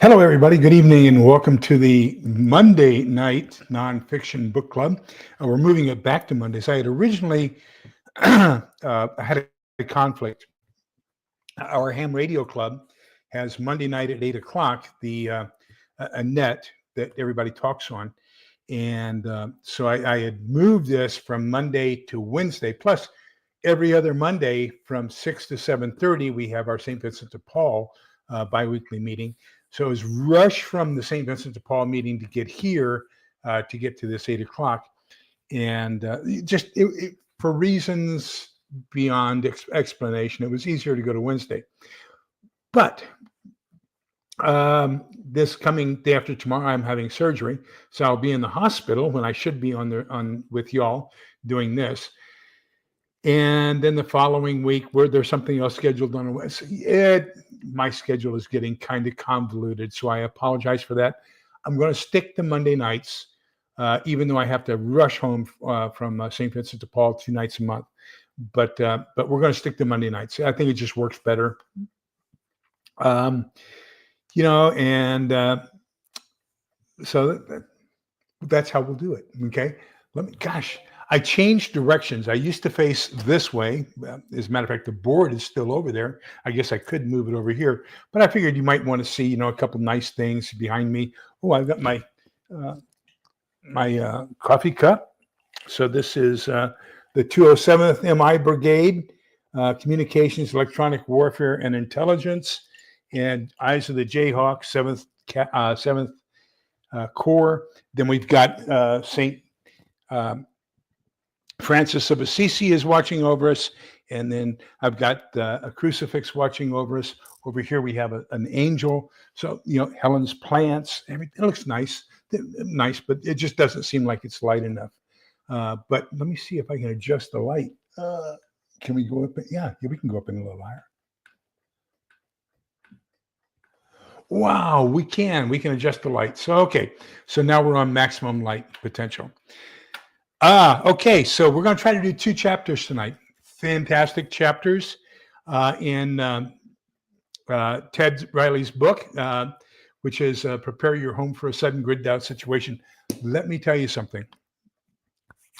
Hello, everybody. Good evening, and welcome to the Monday night nonfiction book club. We're moving it back to Mondays. I had originally had a conflict. Our ham radio club has Monday night at 8 o'clock a net that everybody talks on, and so I had moved this from Monday to Wednesday. Plus, every other Monday from 6 to 7:30, we have our St. Vincent de Paul biweekly meeting. So it was rushed from the St. Vincent de Paul meeting to get here to get to this 8 o'clock. And for reasons beyond explanation, it was easier to go to Wednesday. But this coming day after tomorrow, I'm having surgery. So I'll be in the hospital when I should be on with y'all doing this. And then the following week, where there's something else scheduled on Wednesday, my schedule is getting kind of convoluted, so I apologize for that. I'm going to stick to Monday nights, even though I have to rush home from St. Vincent de Paul 2 nights a month. But we're going to stick to Monday nights. I think it just works better. So that's how we'll do it. Okay. I changed directions. I used to face this way. As a matter of fact, the board is still over there. I guess I could move it over here, but I figured you might want to see, a couple nice things behind me. Oh, I've got my coffee cup. So this is the 207th MI Brigade, Communications, Electronic Warfare, and Intelligence, and Eyes of the Jayhawk, 7th Corps. Then we've got St. Francis of Assisi is watching over us, and then I've got a crucifix watching over us. Over here we have an angel. So Helen's plants. Everything looks nice, but it just doesn't seem like it's light enough. But let me see if I can adjust the light. Can we go up? Yeah, we can go up in a little higher. Wow, we can adjust the light. So okay, so now we're on maximum light potential. Okay, so we're going to try to do 2 chapters tonight. Fantastic chapters in Ted Riley's book, which is Prepare Your Home for a Sudden Grid Out Situation. Let me tell you something.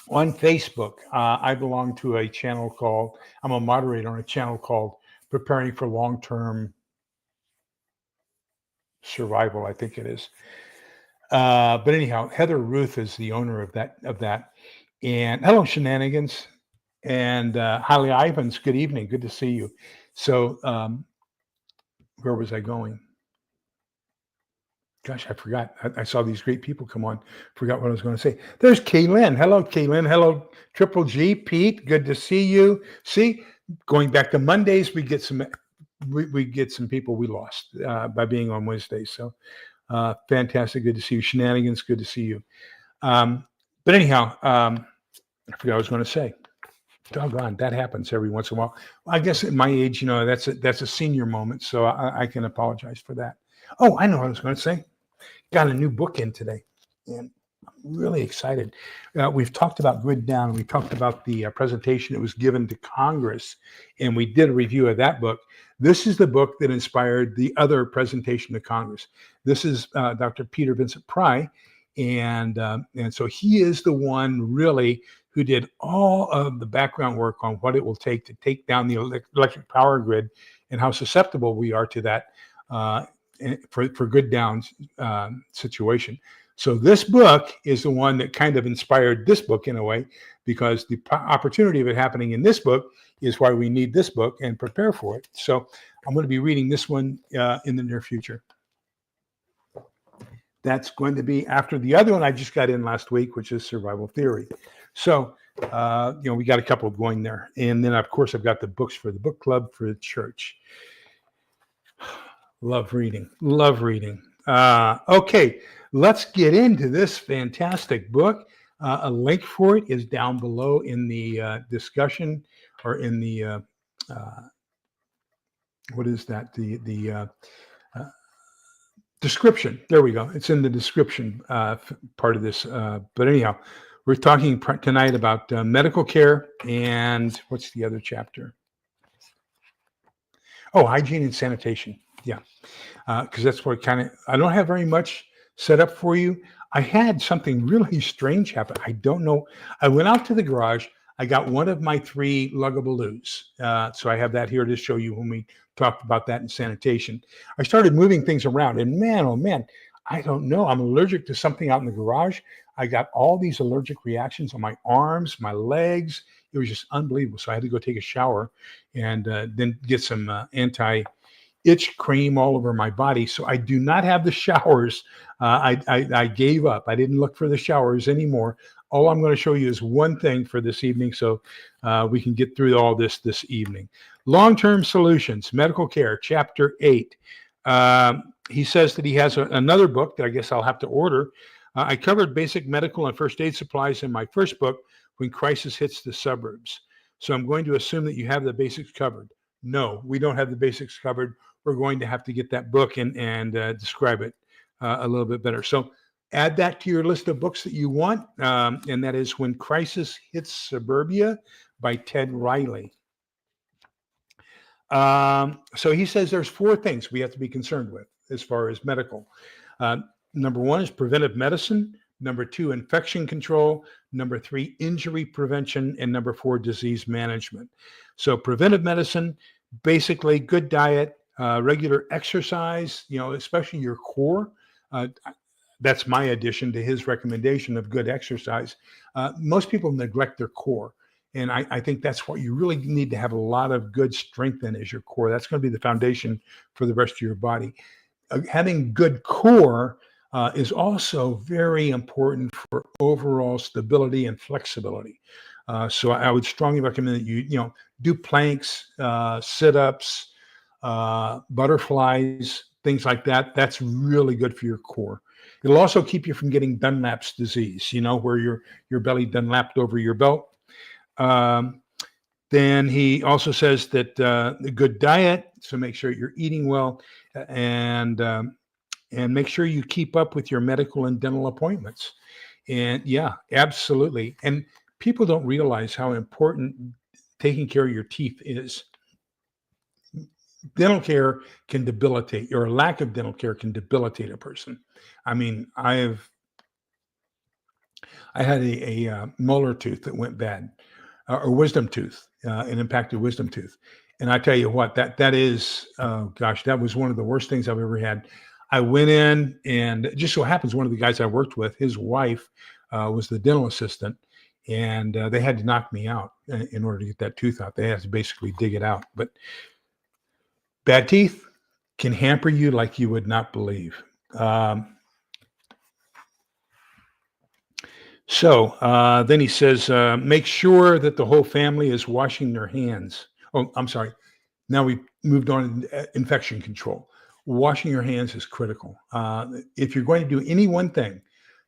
On Facebook, I belong to a channel called, I'm a moderator on a channel called Preparing for Long-Term Survival, I think it is. But anyhow, Heather Ruth is the owner of that. And hello, Shenanigans, and Holly Ivans. Good evening. Good to see you. So, where was I going? Gosh, I forgot. I saw these great people come on. Forgot what I was going to say. There's Kaylin. Hello, Kaylin. Hello, Triple G. Pete. Good to see you. See, going back to Mondays, we get some people we lost by being on Wednesdays. So. Fantastic. Good to see you. Shenanigans. Good to see you. But anyhow, I forgot what I was going to say. Doggone, that happens every once in a while. Well, I guess at my age, that's a senior moment. So I can apologize for that. Oh, I know what I was going to say. Got a new book in today, and I'm really excited. We've talked about Grid Down. We talked about the presentation that was given to Congress, and we did a review of that book. This is the book that inspired the other presentation to Congress. This is Dr. Peter Vincent Pry, and so he is the one really who did all of the background work on what it will take to take down the electric power grid and how susceptible we are to that for grid down situation. So this book is the one that kind of inspired this book in a way, because the opportunity of it happening in this book is why we need this book and prepare for it. So I'm going to be reading this one in the near future. That's going to be after the other one I just got in last week, which is Survival Theory. So, we got a couple going there. And then, of course, I've got the books for the book club for the church. Love reading. Okay, let's get into this fantastic book. A link for it is down below in the discussion, or in the, what is that? The description. There we go. It's in the description part of this. But anyhow, we're talking tonight about medical care, and what's the other chapter? Oh, hygiene and sanitation. Yeah. Because that's what I don't have very much set up for you. I had something really strange happen. I don't know. I went out to the garage. I got one of my 3 luggabaloos. So I have that here to show you when we talked about that in sanitation. I started moving things around, and man, oh man, I don't know. I'm allergic to something out in the garage. I got all these allergic reactions on my arms, my legs. It was just unbelievable. So I had to go take a shower and then get some itch cream all over my body. So I do not have the showers. I gave up. I didn't look for the showers anymore. All I'm going to show you is one thing for this evening, so we can get through all this evening. Long-term solutions, medical care, chapter 8. He says that he has another book that I guess I'll have to order. I covered basic medical and first aid supplies in my first book, When Crisis Hits the Suburbs. So I'm going to assume that you have the basics covered. No, we don't have the basics covered. We're going to have to get that book and describe it a little bit better. So add that to your list of books that you want, and that is When Crisis Hits Suburbia by Ted Riley. So he says there's 4 things we have to be concerned with as far as medical. Number 1 is preventive medicine. Number 2, infection control. Number 3, injury prevention. And number 4, disease management. So preventive medicine, basically good diet, regular exercise, especially your core. That's my addition to his recommendation of good exercise. Most people neglect their core. And I think that's what you really need to have a lot of good strength in, is your core. That's going to be the foundation for the rest of your body. Having good core is also very important for overall stability and flexibility. So I would strongly recommend that you do planks, sit-ups, butterflies, things like that. That's really good for your core. It'll also keep you from getting Dunlap's disease, where your belly Dunlapped over your belt. Then he also says that the good diet, so make sure you're eating well, and make sure you keep up with your medical and dental appointments. And yeah, absolutely. And people don't realize how important taking care of your teeth is. Dental care can debilitate, or a lack of dental care can debilitate a person. I mean, I had a molar tooth that went bad, or wisdom tooth, an impacted wisdom tooth. And I tell you what, that is, that was one of the worst things I've ever had. I went in, and it just so happens one of the guys I worked with, his wife was the dental assistant, and they had to knock me out in order to get that tooth out. They had to basically dig it out. But bad teeth can hamper you like you would not believe. So then he says, make sure that the whole family is washing their hands. Oh, I'm sorry. Now we moved on to infection control. Washing your hands is critical. If you're going to do any one thing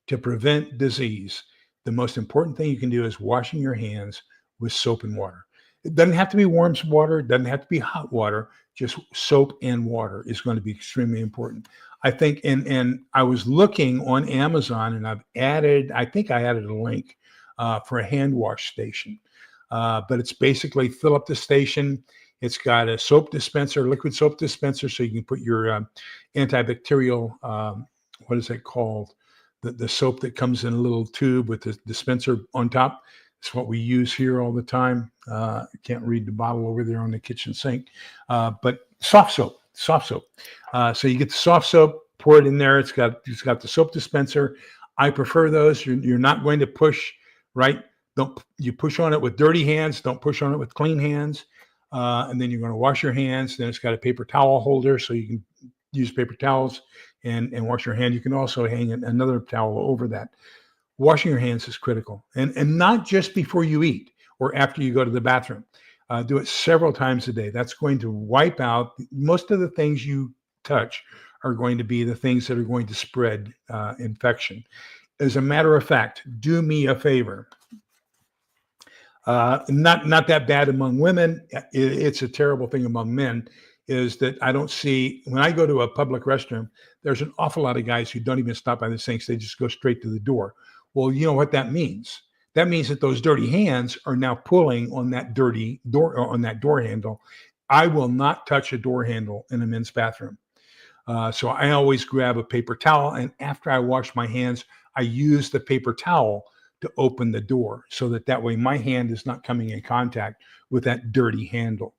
to prevent disease, the most important thing you can do is washing your hands with soap and water. It doesn't have to be warm water. It doesn't have to be hot water. Just soap and water is going to be extremely important. I think, and I was looking on Amazon, and I think I added a link for a hand wash station. But it's basically fill up the station. It's got a soap dispenser, liquid soap dispenser, so you can put your antibacterial, what is it called? The soap that comes in a little tube with the dispenser on top. It's what we use here all the time. I can't read the bottle over there on the kitchen sink. But soft soap. So you get the soft soap, pour it in there. It's got the soap dispenser. I prefer those. You're not going to push, right? You push on it with dirty hands. Don't push on it with clean hands. And then you're going to wash your hands. Then it's got a paper towel holder, so you can use paper towels and wash your hand. You can also hang another towel over that. Washing your hands is critical, and not just before you eat or after you go to the bathroom. Do it several times a day. That's going to wipe out most of the things you touch are going to be the things that are going to spread infection. As a matter of fact, do me a favor. Not that bad among women. It's a terrible thing among men. Is that I don't see, when I go to a public restroom, there's an awful lot of guys who don't even stop by the sinks. They just go straight to the door. Well, you know what that means? That means that those dirty hands are now pulling on that dirty door, on that door handle. I will not touch a door handle in a men's bathroom. So I always grab a paper towel, and after I wash my hands, I use the paper towel to open the door, so that way my hand is not coming in contact with that dirty handle,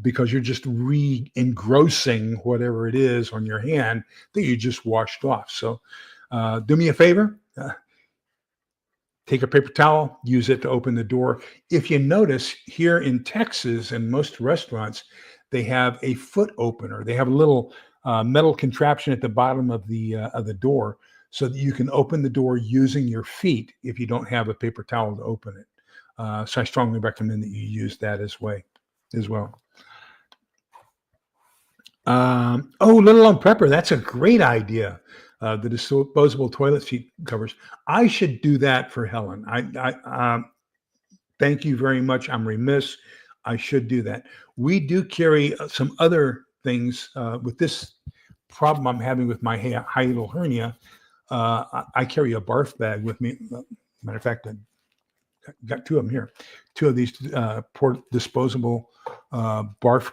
because you're just re-engrossing whatever it is on your hand that you just washed off. So do me a favor. Take a paper towel, use it to open the door. If you notice here in Texas and most restaurants, they have a foot opener. They have a little metal contraption at the bottom of the door, so that you can open the door using your feet if you don't have a paper towel to open it. So I strongly recommend that you use that as well. Let alone prepper. That's a great idea. The disposable toilet seat covers. I should do that for Helen. Thank you very much. I'm remiss. I should do that. We do carry some other things with this problem I'm having with my hiatal hernia. I carry a barf bag with me. Matter of fact, I got two of them here. Two of these disposable barf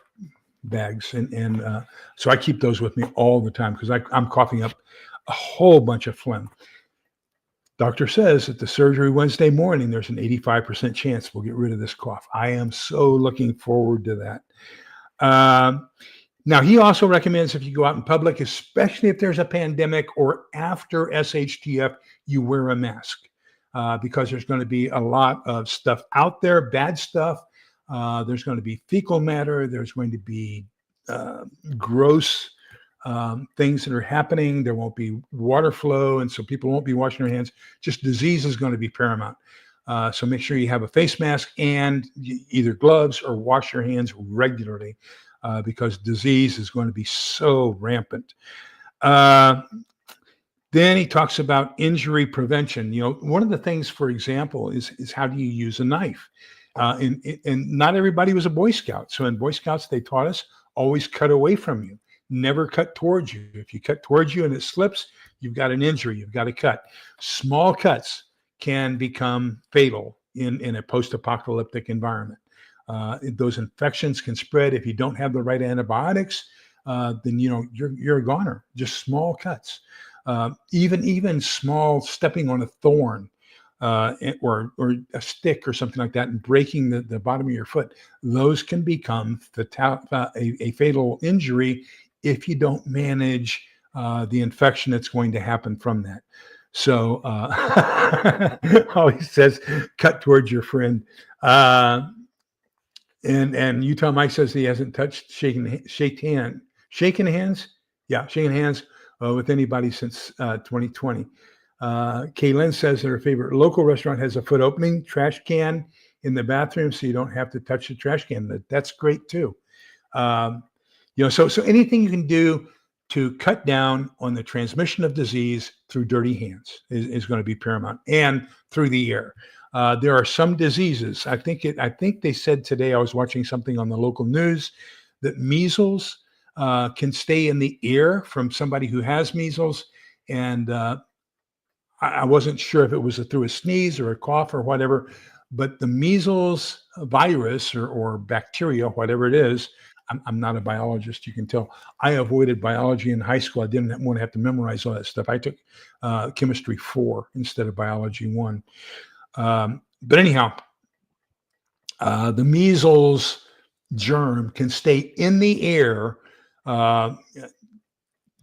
bags, and so I keep those with me all the time because I'm coughing up a whole bunch of phlegm. Doctor says at the surgery Wednesday morning, there's an 85% chance we'll get rid of this cough. I am so looking forward to that. Now, he also recommends if you go out in public, especially if there's a pandemic or after SHTF, you wear a mask because there's going to be a lot of stuff out there, bad stuff. There's going to be fecal matter. There's going to be gross things that are happening. There won't be water flow, and so people won't be washing their hands. Just disease is going to be paramount. So make sure you have a face mask and either gloves or wash your hands regularly because disease is going to be so rampant. Then he talks about injury prevention. One of the things, for example, is how do you use a knife? And not everybody was a Boy Scout. So in Boy Scouts, they taught us always cut away from you. Never cut towards you. If you cut towards you and it slips, you've got an injury. You've got to cut. Small cuts can become fatal in a post-apocalyptic environment. Those infections can spread if you don't have the right antibiotics. Then you're a goner. Just small cuts. Even small stepping on a thorn or a stick or something like that and breaking the bottom of your foot. Those can become a fatal injury if you don't manage the infection that's going to happen from that. So always says, cut towards your friend. And Utah Mike says he hasn't touched shaking hands with anybody since 2020. Kaylin says that her favorite local restaurant has a foot opening trash can in the bathroom, so you don't have to touch the trash can. That's great too. So anything you can do to cut down on the transmission of disease through dirty hands is going to be paramount, and through the air. There are some diseases. I think they said today, I was watching something on the local news, that measles can stay in the air from somebody who has measles, and I wasn't sure if it was through a sneeze or a cough or whatever, but the measles virus or bacteria, whatever it is, I'm not a biologist, you can tell. I avoided biology in high school. I didn't want to have to memorize all that stuff. I took chemistry 4 instead of biology 1. But anyhow, the measles germ can stay in the air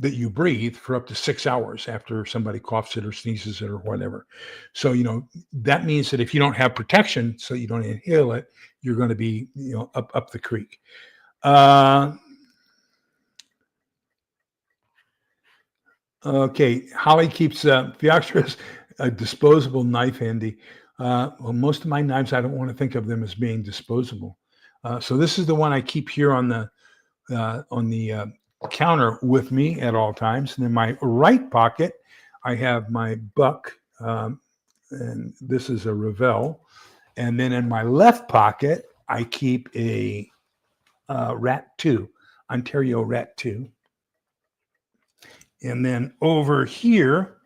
that you breathe for up to 6 hours after somebody coughs it or sneezes it or whatever. So, that means that if you don't have protection, so you don't inhale it, you're going to be, up the creek. Okay. Holly keeps Fiaxtra's a disposable knife handy. Well, most of my knives, I don't want to think of them as being disposable. So this is the one I keep here on the counter with me at all times. And in my right pocket, I have my buck, and this is a Revell. And then in my left pocket, I keep a Rat 2, Ontario Rat 2. And then over here,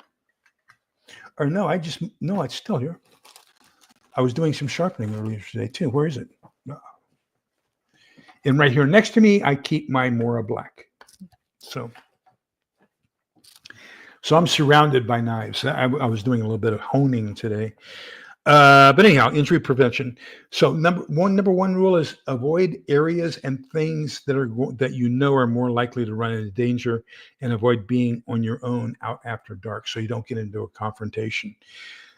it's still here. I was doing some sharpening earlier today too. Where is it? And right here next to me, I keep my Mora Black. So I'm surrounded by knives. I was doing a little bit of honing today. But anyhow, injury prevention. So number one rule is avoid areas and things that are more likely to run into danger, and avoid being on your own out after dark, so you don't get into a confrontation.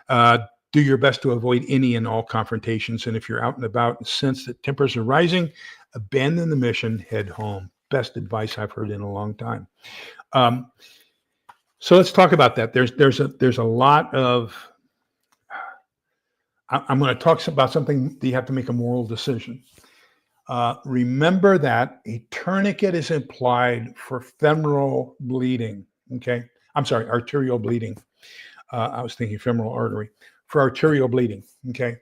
Do your best to avoid any and all confrontations, and if you're out and about and sense that tempers are rising, abandon the mission, head home. Best advice I've heard in a long time. So let's talk about that. There's a lot of. I'm going to talk about something that you have to make a moral decision. Remember that a tourniquet is applied for femoral bleeding. Okay, I'm sorry, arterial bleeding. I was thinking femoral artery, for arterial bleeding. Okay,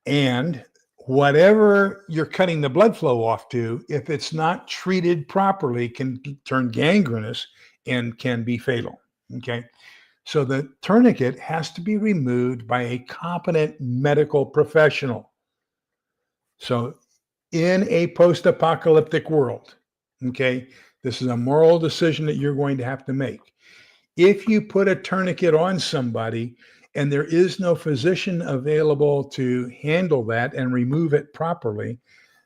and whatever you're cutting the blood flow off to, if it's not treated properly, can turn gangrenous and can be fatal. Okay. So the tourniquet has to be removed by a competent medical professional. So in a post-apocalyptic world, okay, this is a moral decision that you're going to have to make. If you put a tourniquet on somebody and there is no physician available to handle that and remove it properly,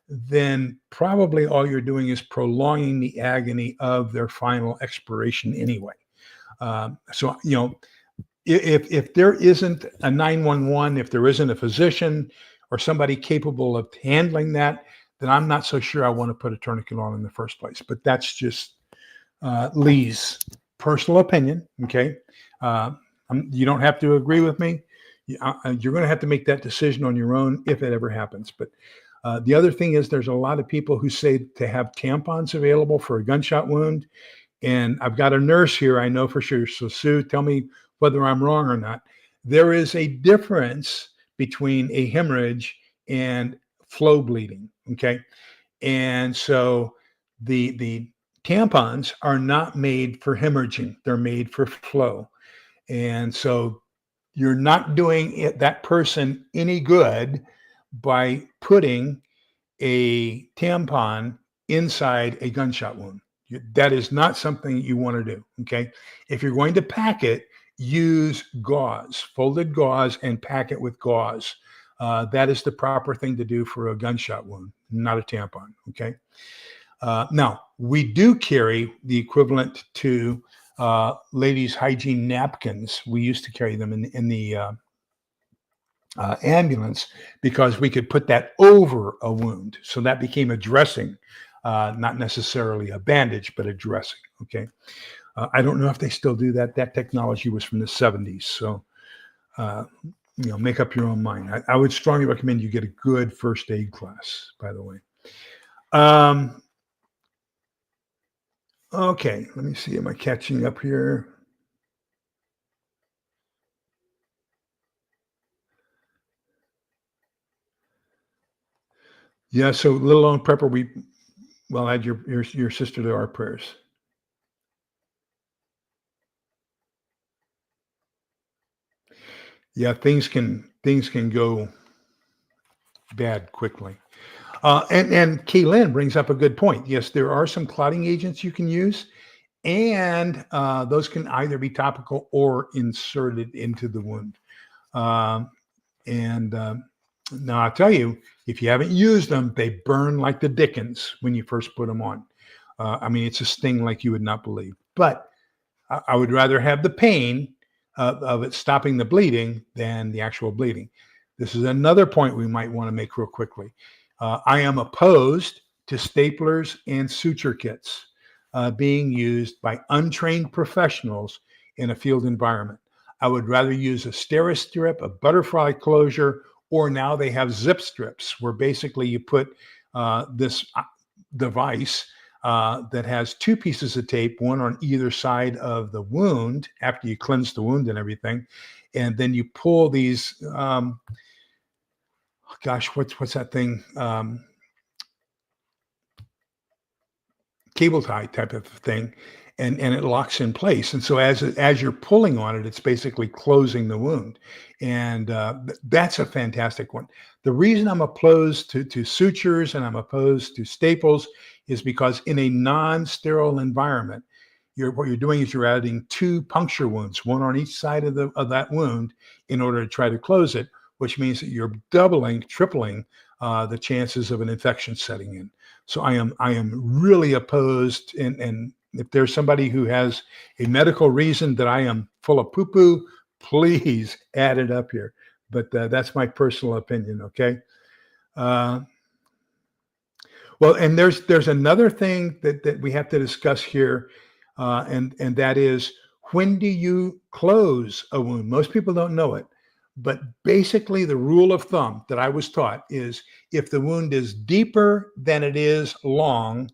then probably all you're doing is prolonging the agony of their final expiration anyway. So, if there isn't a 911, if there isn't a physician or somebody capable of handling that, then I'm not so sure I want to put a tourniquet on in the first place. But that's just Lee's personal opinion. Okay. You don't have to agree with me. You're going to have to make that decision on your own if it ever happens. But the other thing is, there's a lot of people who say to have tampons available for a gunshot wound. And I've got a nurse here, I know for sure. So Sue, tell me whether I'm wrong or not. There is a difference between a hemorrhage and flow bleeding. Okay. And so the tampons are not made for hemorrhaging. They're made for flow. And so you're not doing that person any good by putting a tampon inside a gunshot wound. That is not something you want to do. Okay. If you're going to pack it, use gauze, folded gauze, and pack it with gauze. That is the proper thing to do for a gunshot wound, not a tampon. Okay. Now, we do carry the equivalent to ladies' hygiene napkins. We used to carry them in the ambulance, because we could put that over a wound. So that became a dressing. Not necessarily a bandage, but a dressing. Okay. I don't know if they still do that. That technology was from the 70s. So, make up your own mind. I would strongly recommend you get a good first aid class, by the way. Okay. Let me see. Am I catching up here? Yeah. So, little lone prepper, add your sister to our prayers. Yeah, things can go bad quickly. And Kaylin brings up a good point. Yes, there are some clotting agents you can use, and those can either be topical or inserted into the wound. Now I'll tell you, if you haven't used them, they burn like the dickens when you first put them on. It's a sting like you would not believe. But I would rather have the pain of it stopping the bleeding than the actual bleeding. This is another point we might want to make real quickly. I am opposed to staplers and suture kits being used by untrained professionals in a field environment. I would rather use a Steri-Strip, a butterfly closure, or now they have zip strips, where basically you put this device that has two pieces of tape, one on either side of the wound after you cleanse the wound and everything. And then you pull these, what's that thing? Cable tie type of thing. And it locks in place. And so as you're pulling on it, it's basically closing the wound. And that's a fantastic one. The reason I'm opposed to sutures and I'm opposed to staples is because in a non-sterile environment, what you're doing is you're adding 2 puncture wounds, one on each side of that wound, in order to try to close it, which means that you're tripling the chances of an infection setting in. So I am really opposed, and if there's somebody who has a medical reason that I am full of poo-poo, please add it up here. But that's my personal opinion, okay? Well, and there's another thing that we have to discuss here, and that is, when do you close a wound? Most people don't know it, but basically the rule of thumb that I was taught is, if the wound is deeper than it is long,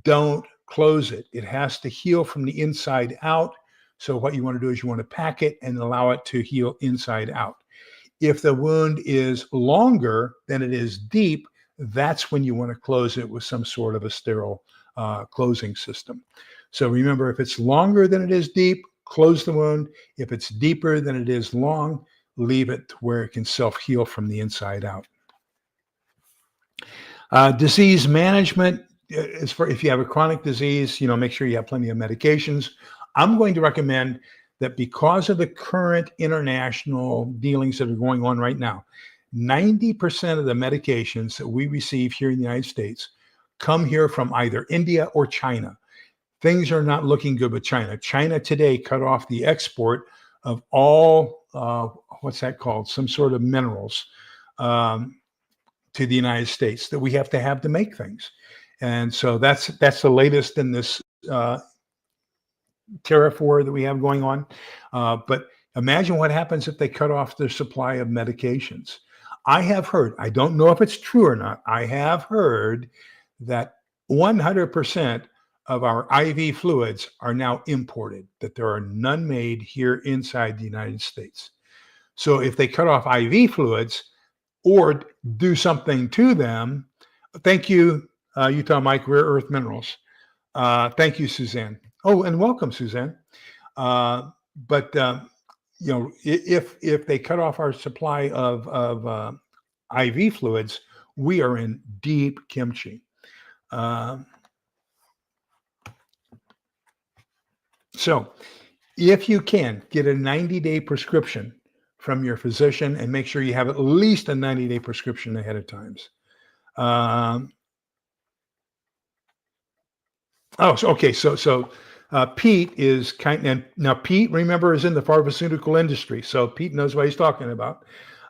don't close it. It has to heal from the inside out. So what you want to do is you want to pack it and allow it to heal inside out. If the wound is longer than it is deep, that's when you want to close it with some sort of a sterile closing system. So remember, if it's longer than it is deep, close the wound. If it's deeper than it is long, leave it to where it can self-heal from the inside out. Disease management is for if you have a chronic disease, make sure you have plenty of medications. I'm going to recommend that, because of the current international dealings that are going on right now, 90% of the medications that we receive here in the United States come here from either India or China. Things are not looking good with China. China today cut off the export of all, what's that called? Some sort of minerals to the United States that we have to make things. And so that's the latest in this tariff war that we have going on. But imagine what happens if they cut off their supply of medications. I have heard, I don't know if it's true or not, I have heard that 100% of our IV fluids are now imported, that there are none made here inside the United States. So if they cut off IV fluids or do something to them, thank you, Utah Mike, Rare Earth Minerals. Thank you, Suzanne. Oh, and welcome, Suzanne. But if they cut off our supply of IV fluids, we are in deep kimchi. So if you can, get a 90-day prescription from your physician, and make sure you have at least a 90-day prescription ahead of time. So Pete is now Pete, remember, is in the pharmaceutical industry, so Pete knows what he's talking about.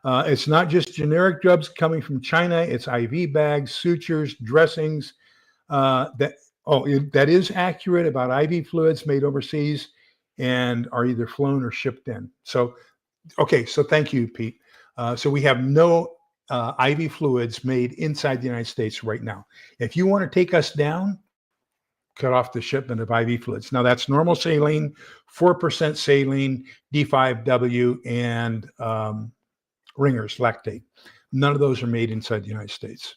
It's not just generic drugs coming from China; it's IV bags, sutures, dressings. That is accurate about IV fluids made overseas and are either flown or shipped in. So thank you, Pete. So we have no IV fluids made inside the United States right now. If you want to take us down, cut off the shipment of IV fluids. Now that's normal saline, 4% saline, D5W, and Ringer's lactate. None of those are made inside the United States.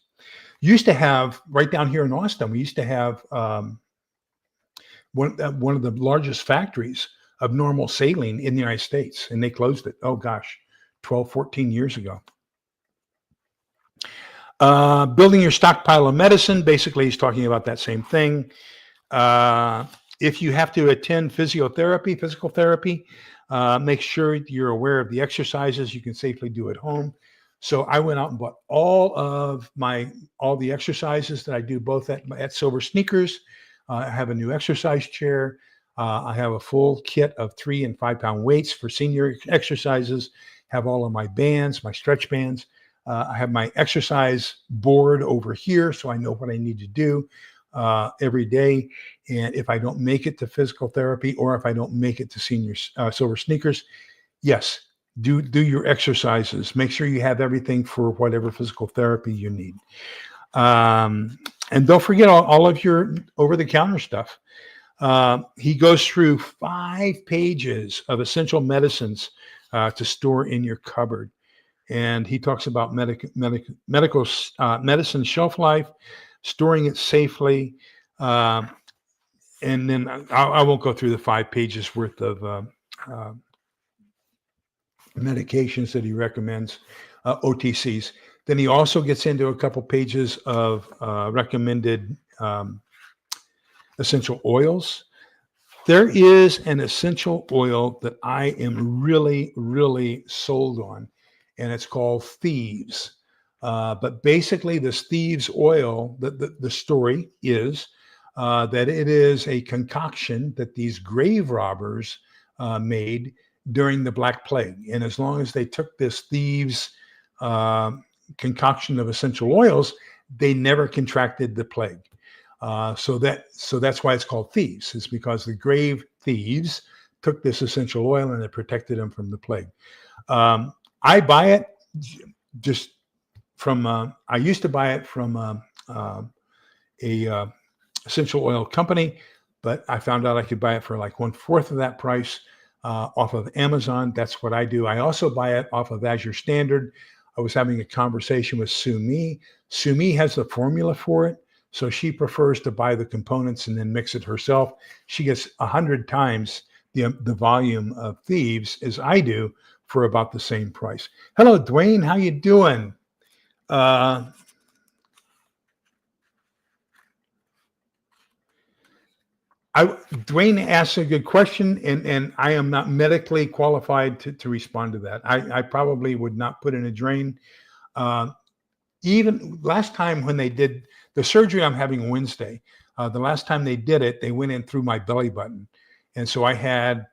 Used to have, right down here in Austin, we used to have one of the largest factories of normal saline in the United States, and they closed it. Oh gosh, 12, 14 years ago. Building your stockpile of medicine, basically he's talking about that same thing. If you have to attend physical therapy, make sure you're aware of the exercises you can safely do at home. So I went out and bought all the exercises that I do both at Silver Sneakers. I have a new exercise chair. I have a full kit of 3 and 5 pound weights for senior exercises. Have all of my bands, my stretch bands. I have my exercise board over here, so I know what I need to do every day. And if I don't make it to physical therapy, or if I don't make it to Silver Sneakers, yes, do your exercises. Make sure you have everything for whatever physical therapy you need. And don't forget all of your over-the-counter stuff. He goes through 5 pages of essential medicines to store in your cupboard. And he talks about medical medicine shelf life, storing it safely. And then I won't go through the 5 pages worth of medications that he recommends, OTCs. Then he also gets into a couple pages of recommended essential oils. There is an essential oil that I am really, really sold on, and it's called Thieves. But basically, this Thieves oil, the story is that it is a concoction that these grave robbers made during the Black Plague. And as long as they took this Thieves concoction of essential oils, they never contracted the plague. So that's why it's called Thieves. It's because the grave thieves took this essential oil and it protected them from the plague. I buy it just from. I used to buy it from a essential oil company, but I found out I could buy it for like 1/4 of that price off of Amazon. That's what I do. I also buy it off of Azure Standard. I was having a conversation with Sue Me. Sue Me has the formula for it. So she prefers to buy the components and then mix it herself. She gets 100 times the volume of Thieves as I do for about the same price. Hello, Dwayne. How you doing? Dwayne asks a good question, and I am not medically qualified to respond to that. I probably would not put in a drain. Even last time when they did the surgery I'm having Wednesday, the last time they did it, they went in through my belly button. And so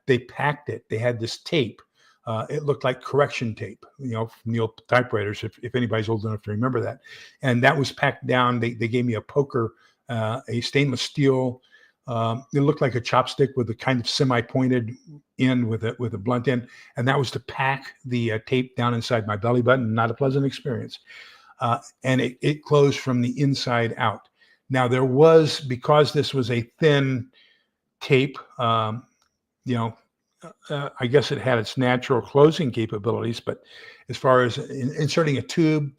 they packed it. They had this tape. It looked like correction tape, from the old typewriters, if anybody's old enough to remember that. And that was packed down. They gave me a poker, a stainless steel. It looked like a chopstick with a kind of semi-pointed end with a blunt end. And that was to pack the tape down inside my belly button. Not a pleasant experience. And it closed from the inside out. Now because this was a thin tape, I guess it had its natural closing capabilities, but as far as inserting a tube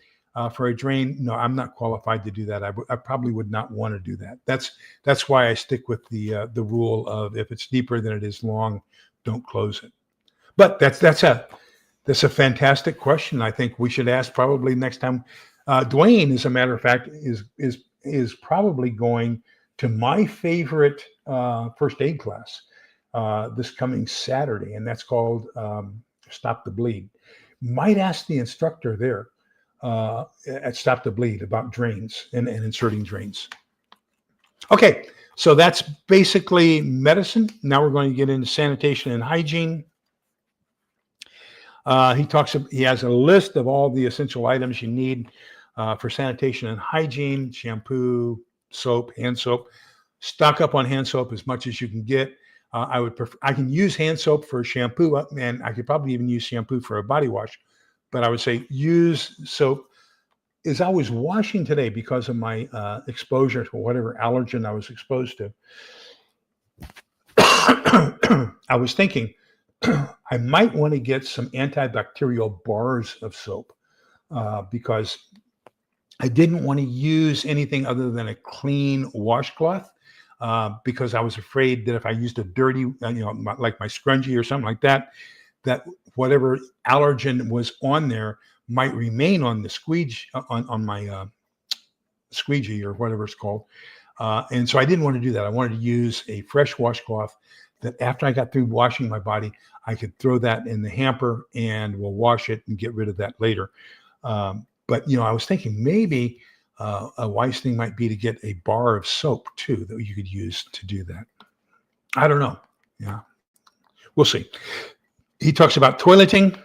for a drain, no, I'm not qualified to do that. I probably would not want to do that. That's why I stick with the rule of if it's deeper than it is long, don't close it. But that's a fantastic question. I think we should ask probably next time. Dwayne, as a matter of fact, is probably going to my favorite first aid class this coming Saturday, and that's called Stop the Bleed. Might ask the instructor there at Stop the Bleed about drains and inserting drains. Okay, so that's basically medicine. Now we're going to get into sanitation and hygiene. He has a list of all the essential items you need for sanitation and hygiene: shampoo, soap, hand soap. Stock up on hand soap as much as you can get. I can use hand soap for shampoo, and I could probably even use shampoo for a body wash, but I would say use soap. As I was washing today, because of my exposure to whatever allergen I was exposed to, I was thinking I might want to get some antibacterial bars of soap because I didn't want to use anything other than a clean washcloth because I was afraid that if I used a dirty, like my scrunchie or something like that, that whatever allergen was on there might remain on the squeegee, on my squeegee or whatever it's called. And so I didn't want to do that. I wanted to use a fresh washcloth that after I got through washing my body, I could throw that in the hamper and we'll wash it and get rid of that later. But, I was thinking maybe a wise thing might be to get a bar of soap too that you could use to do that. I don't know. Yeah, we'll see. He talks about toileting.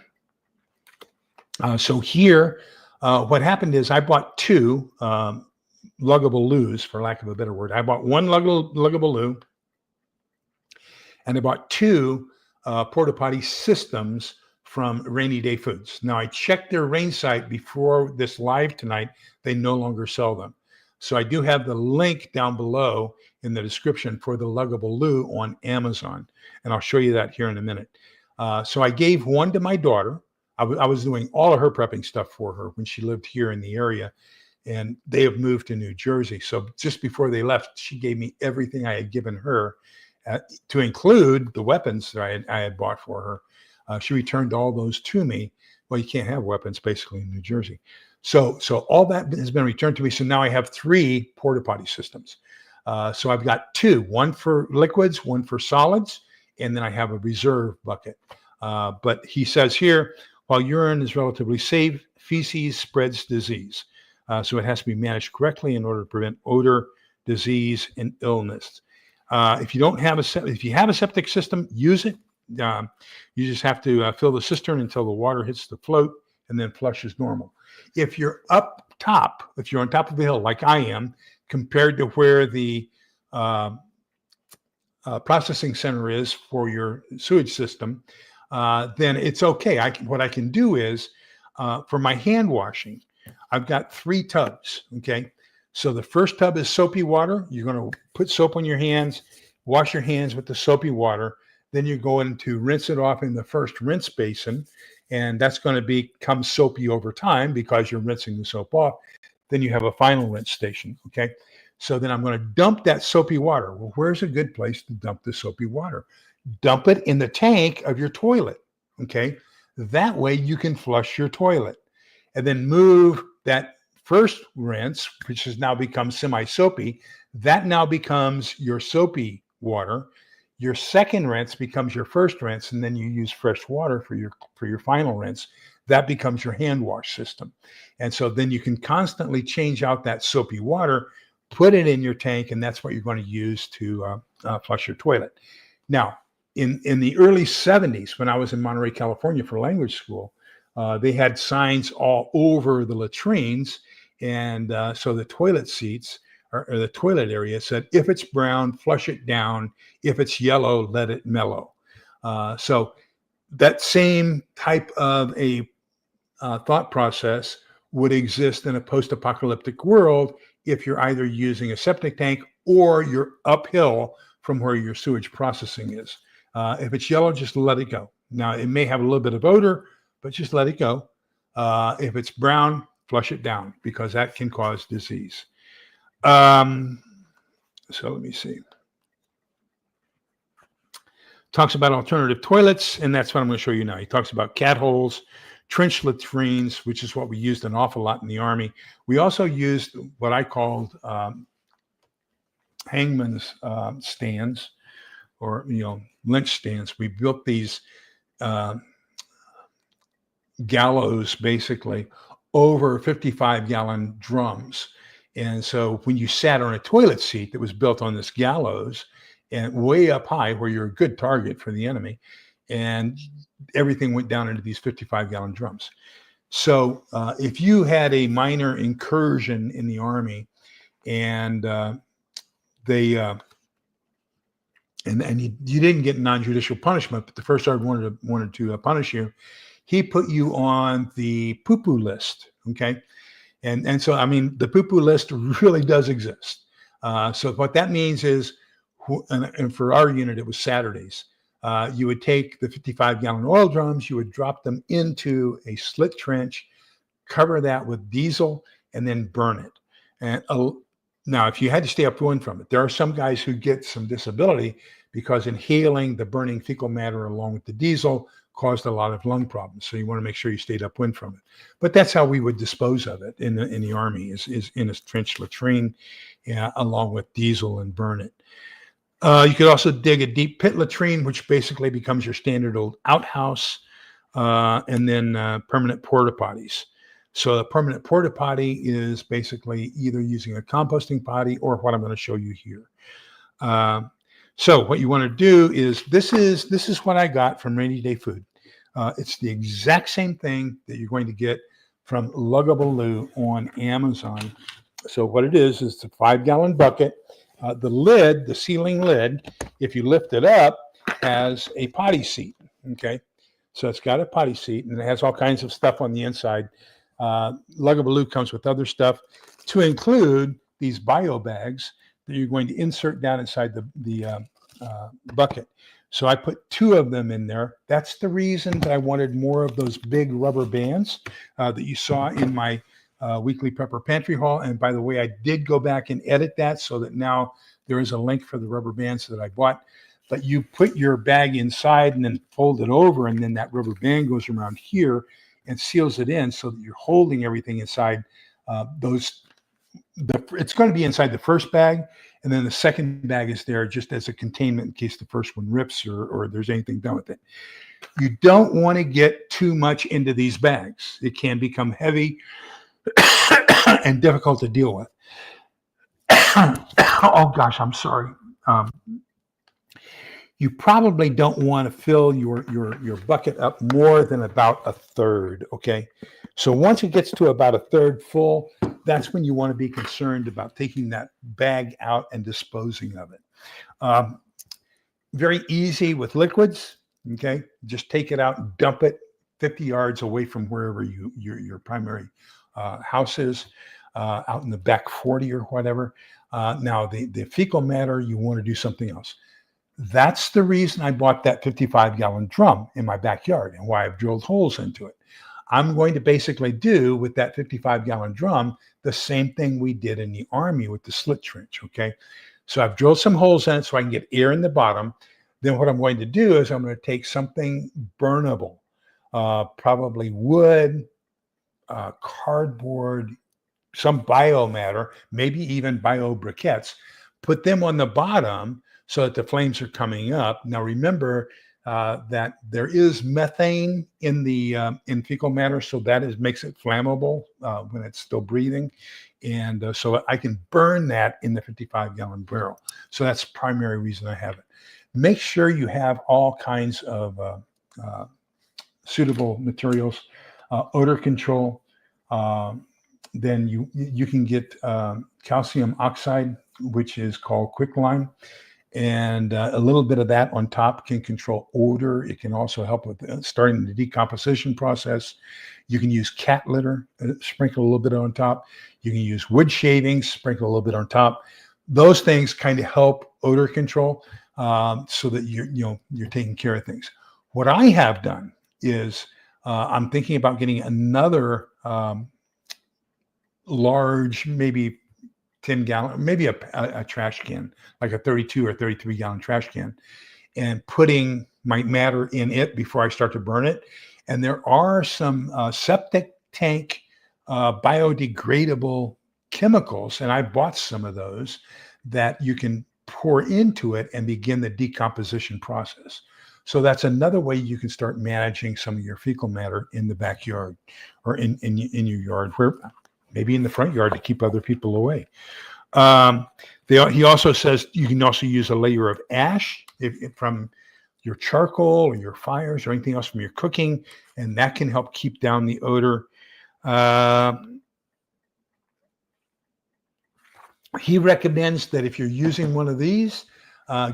So here, what happened is I bought two luggable loos, for lack of a better word. I bought one luggable loo, and I bought two porta potty systems from Rainy Day Foods. Now, I checked their rain site before this live tonight. They no longer sell them. So I do have the link down below in the description for the luggable loo on Amazon, and I'll show you that here in a minute. So I gave one to my daughter. I was doing all of her prepping stuff for her when she lived here in the area, and they have moved to New Jersey. So just before they left, she gave me everything I had given her, to include the weapons that I had bought for her. She returned all those to me. Well, you can't have weapons basically in New Jersey. So all that has been returned to me. So now I have 3 porta potty systems. So I've got 2, one for liquids, one for solids, and then I have a reserve bucket. But he says here, while urine is relatively safe, feces spreads disease. So it has to be managed correctly in order to prevent odor, disease, and illness. If you have a septic system, use it. You just have to fill the cistern until the water hits the float and then flush as normal. If you're up top, if you're on top of the hill like I am, compared to where the processing center is for your sewage system, then it's okay. What I can do is, for my hand washing, I've got 3 tubs, okay? So the first tub is soapy water. You're going to put soap on your hands, wash your hands with the soapy water. Then you're going to rinse it off in the first rinse basin, and that's going to become soapy over time because you're rinsing the soap off. Then you have a final rinse station, okay? So then I'm going to dump that soapy water. Well, where's a good place to dump the soapy water? Dump it in the tank of your toilet, okay? That way you can flush your toilet. And then move that first rinse, which has now become semi-soapy, that now becomes your soapy water. Your second rinse becomes your first rinse, and then you use fresh water for your final rinse. That becomes your hand wash system. And so then you can constantly change out that soapy water, put it in your tank, and that's what you're going to use to flush your toilet. Now, in the early 70s, when I was in Monterey, California for language school, they had signs all over the latrines, and so the toilet seats or the toilet area said, if it's brown, flush it down. If it's yellow, let it mellow. So that same type of a thought process would exist in a post-apocalyptic world if you're either using a septic tank or you're uphill from where your sewage processing is. If it's yellow, just let it go. Now, it may have a little bit of odor, but just let it go. If it's brown, flush it down because that can cause disease. So let me see. Talks about alternative toilets, and that's what I'm going to show you now. He talks about cat holes, trench latrines, which is what we used an awful lot in the Army. We also used what I called hangman's stands, or lynch stands. We built these gallows basically over 55-gallon drums. And so when you sat on a toilet seat that was built on this gallows and way up high where you're a good target for the enemy, and everything went down into these 55-gallon drums. So if you had a minor incursion in the Army and you didn't get non-judicial punishment, but the First Sergeant wanted to punish you, he put you on the poo-poo list, okay? And so, I mean, the poo-poo list really does exist. So what that means is, and for our unit, it was Saturdays. You would take the 55-gallon oil drums, you would drop them into a slit trench, cover that with diesel, and then burn it. And now, if you had to stay upwind from it, there are some guys who get some disability because inhaling the burning fecal matter along with the diesel caused a lot of lung problems. So you want to make sure you stayed upwind from it. But that's how we would dispose of it in the Army, is in a trench latrine, along with diesel, and burn it. You could also dig a deep pit latrine, which basically becomes your standard old outhouse, and then permanent porta potties. So a permanent porta potty is basically either using a composting potty or what I'm going to show you here. So what you want to do is, this is what I got from Rainy Day Food. It's the exact same thing that you're going to get from Luggabaloo on Amazon. So what it is a 5-gallon bucket. The lid, the ceiling lid, if you lift it up, has a potty seat, okay? So it's got a potty seat, and it has all kinds of stuff on the inside. Luggabaloo comes with other stuff, to include these bio bags that you're going to insert down inside the bucket. So I put 2 of them in there. That's the reason that I wanted more of those big rubber bands that you saw in my weekly Prepper Pantry haul. And by the way, I did go back and edit that so that now there is a link for the rubber bands that I bought. But you put your bag inside and then fold it over, and then that rubber band goes around here, and seals it in so that you're holding everything inside it's going to be inside the first bag, and then the second bag is there just as a containment in case the first one rips or there's anything done with it. You don't want to get too much into these bags. It can become heavy and difficult to deal with. Oh gosh, I'm sorry. You probably don't want to fill your bucket up more than about a third, okay? So once it gets to about a third full, that's when you want to be concerned about taking that bag out and disposing of it. Very easy with liquids, okay? Just take it out and dump it 50 yards away from wherever your primary house is, out in the back 40 or whatever. Now, the fecal matter, you want to do something else. That's the reason I bought that 55-gallon drum in my backyard and why I've drilled holes into it. I'm going to basically do with that 55-gallon drum the same thing we did in the Army with the slit trench, okay? So I've drilled some holes in it so I can get air in the bottom. Then what I'm going to do is I'm going to take something burnable, probably wood, cardboard, some biomatter, maybe even bio briquettes, put them on the bottom so that the flames are coming up. Now remember that there is methane in fecal matter, so that makes it flammable when it's still breathing. And so I can burn that in the 55-gallon barrel. So that's the primary reason I have it. Make sure you have all kinds of suitable materials, odor control. Then you can get calcium oxide, which is called quicklime. And a little bit of that on top can control odor. It can also help with starting the decomposition process. You can use cat litter, sprinkle a little bit on top. You can use wood shavings, sprinkle a little bit on top. Those things kind of help odor control so that you're taking care of things. What I have done is I'm thinking about getting another large, maybe 10-gallon, maybe a trash can, like a 32 or 33-gallon trash can, and putting my matter in it before I start to burn it. And there are some septic tank biodegradable chemicals, and I bought some of those that you can pour into it and begin the decomposition process. So that's another way you can start managing some of your fecal matter in the backyard or in your yard, where maybe in the front yard to keep other people away. He also says you can also use a layer of ash from your charcoal or your fires or anything else from your cooking, and that can help keep down the odor. He recommends that if you're using one of these,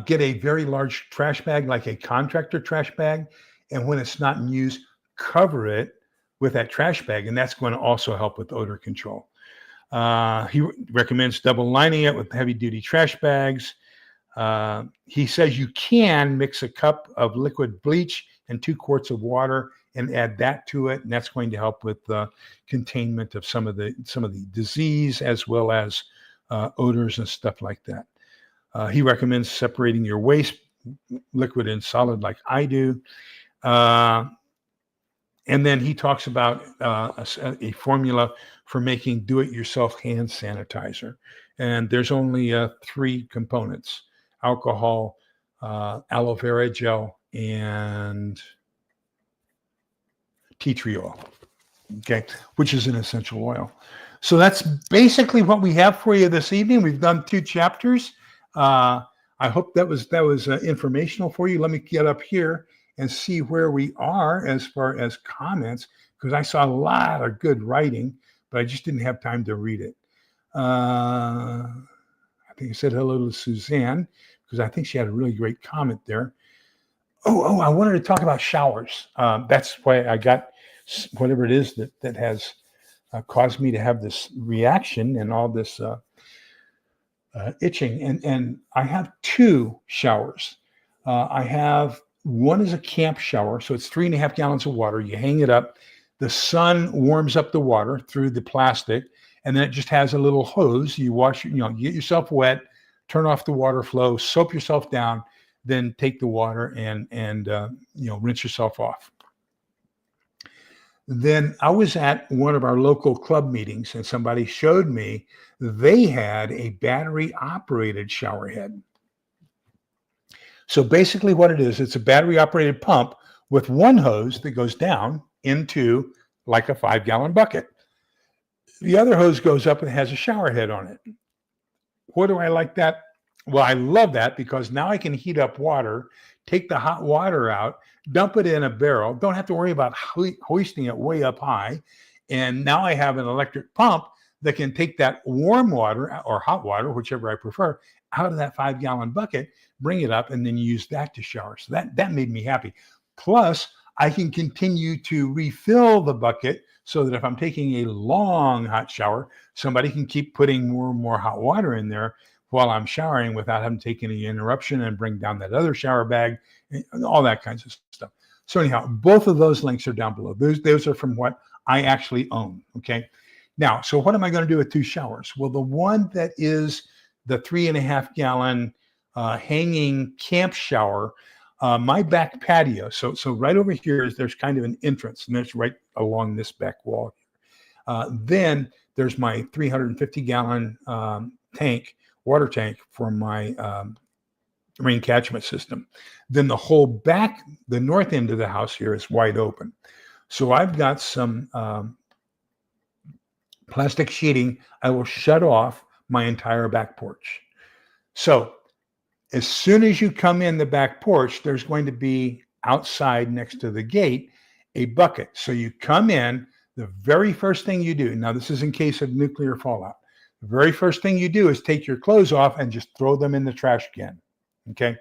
get a very large trash bag, like a contractor trash bag, and when it's not in use, cover it with that trash bag, and that's going to also help with odor control. He recommends double lining it with heavy-duty trash bags. He says you can mix a cup of liquid bleach and 2 quarts of water and add that to it, and that's going to help with the containment of some of the disease as well as odors and stuff like that. He recommends separating your waste, liquid and solid, like I do. And then he talks about a formula for making do-it-yourself hand sanitizer. And there's only 3 components: alcohol, aloe vera gel, and tea tree oil, okay, which is an essential oil. So that's basically what we have for you this evening. We've done 2 chapters. I hope that was informational for you. Let me get up here and see where we are as far as comments, because I saw a lot of good writing, but I just didn't have time to read it. I think I said hello to Suzanne, because I think she had a really great comment there. Oh, I wanted to talk about showers. That's why I got whatever it is that has caused me to have this reaction and all this itching. And I have 2 showers. I have one is a camp shower, so it's 3.5 gallons of water. You hang it up. The sun warms up the water through the plastic, and then it just has a little hose. You wash, you get yourself wet, turn off the water flow, soap yourself down, then take the water and rinse yourself off. Then I was at one of our local club meetings and somebody showed me they had a battery operated shower head. So basically what it is, it's a battery operated pump with one hose that goes down into like a 5-gallon bucket. The other hose goes up and has a shower head on it. What do I like that? Well, I love that because now I can heat up water, take the hot water out, dump it in a barrel, don't have to worry about hoisting it way up high. And now I have an electric pump that can take that warm water or hot water, whichever I prefer, out of that 5-gallon bucket, bring it up, and then use that to shower. So that made me happy. Plus, I can continue to refill the bucket so that if I'm taking a long hot shower, somebody can keep putting more and more hot water in there while I'm showering without having to take any interruption and bring down that other shower bag and all that kinds of stuff. So anyhow, both of those links are down below. Those are from what I actually own. Okay. Now, so what am I going to do with 2 showers? Well, the one that is the 3.5-gallon hanging camp shower, my back patio. So right over here there's kind of an entrance, and that's right along this back wall. Then there's my 350-gallon water tank for my rain catchment system. Then the whole back, the north end of the house here is wide open. So I've got some plastic sheeting. I will shut off my entire back porch. So as soon as you come in the back porch, there's going to be outside next to the gate a bucket. So you come in, the very first thing you do, now this is in case of nuclear fallout, the very first thing you do is take your clothes off and just throw them in the trash can. Okay.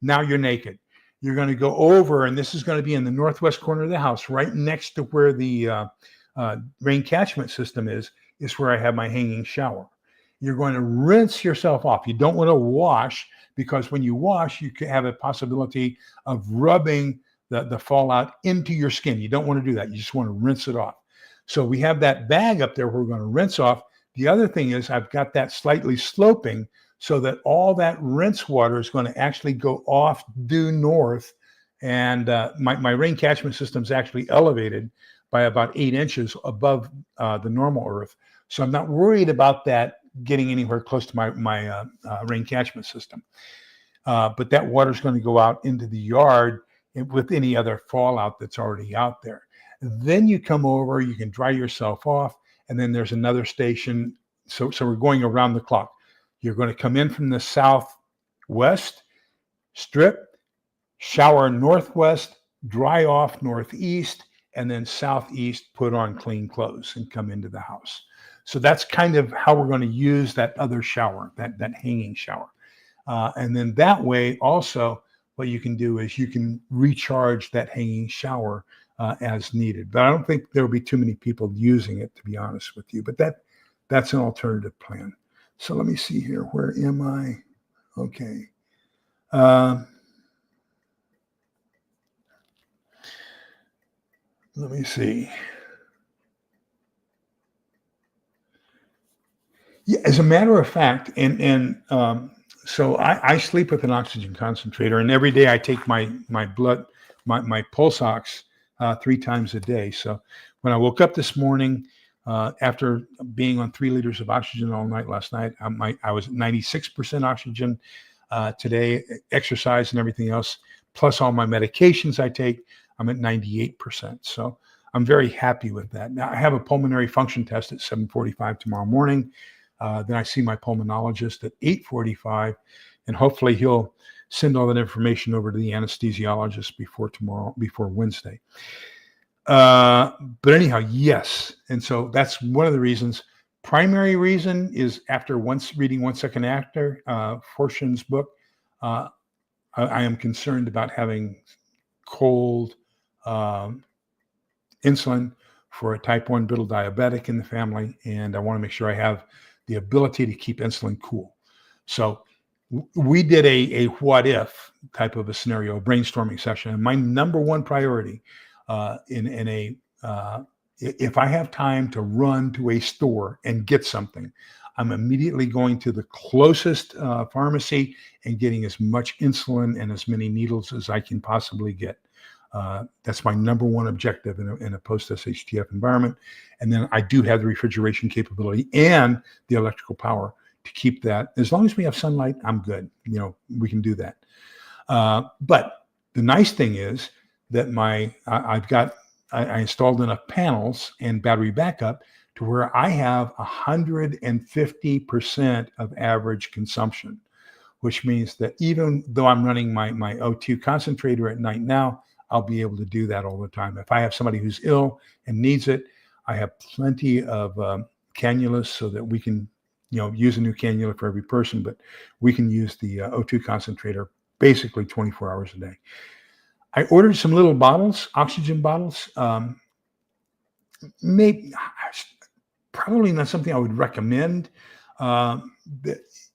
Now you're naked. You're going to go over, and this is going to be in the northwest corner of the house, right next to where the rain catchment system is where I have my hanging shower. You're going to rinse yourself off. You don't want to wash, because when you wash, you can have a possibility of rubbing the fallout into your skin. You don't want to do that. You just want to rinse it off. So we have that bag up there where we're going to rinse off. The other thing is I've got that slightly sloping so that all that rinse water is going to actually go off due north. And my rain catchment system is actually elevated by about 8 inches above the normal earth. So I'm not worried about that getting anywhere close to my rain catchment system. But that water is going to go out into the yard with any other fallout that's already out there. Then you come over, you can dry yourself off, and then there's another station. So we're going around the clock. You're going to come in from the southwest, strip, shower northwest, dry off northeast, and then southeast, put on clean clothes and come into the house. So that's kind of how we're going to use that other shower, that hanging shower. And then that way also what you can do is you can recharge that hanging shower as needed. But I don't think there'll be too many people using it, to be honest with you. But that's an alternative plan. So let me see here. Where am I? Okay. Let me see. Yeah, as a matter of fact, so I sleep with an oxygen concentrator, and every day I take my blood, my pulse ox 3 times a day. So when I woke up this morning, after being on 3 liters of oxygen all night last night, I was at 96% oxygen. Today, exercise and everything else, plus all my medications I take, I'm at 98%. So I'm very happy with that. Now I have a pulmonary function test at 7:45 tomorrow morning. Then I see my pulmonologist at 8:45, and hopefully he'll send all that information over to the anesthesiologist before Wednesday. But anyhow, yes. And so that's one of the reasons. Primary reason is after reading 1 Second After, Forshin's book, I am concerned about having cold insulin for a type 1 brittle diabetic in the family. And I want to make sure I have the ability to keep insulin cool. So we did a what if type of a scenario, a brainstorming session. And my number one priority if I have time to run to a store and get something, I'm immediately going to the closest pharmacy and getting as much insulin and as many needles as I can possibly get. That's my number one objective in a post-SHTF environment. And then I do have the refrigeration capability and the electrical power to keep that. As long as we have sunlight, I'm good. We can do that. But the nice thing is that I installed enough panels and battery backup to where I have 150% of average consumption, which means that even though I'm running my O2 concentrator at night now, I'll be able to do that all the time. If I have somebody who's ill and needs it, I have plenty of cannulas so that we can, use a new cannula for every person, but we can use the O2 concentrator basically 24 hours a day. I ordered some little bottles, oxygen bottles. Probably not something I would recommend.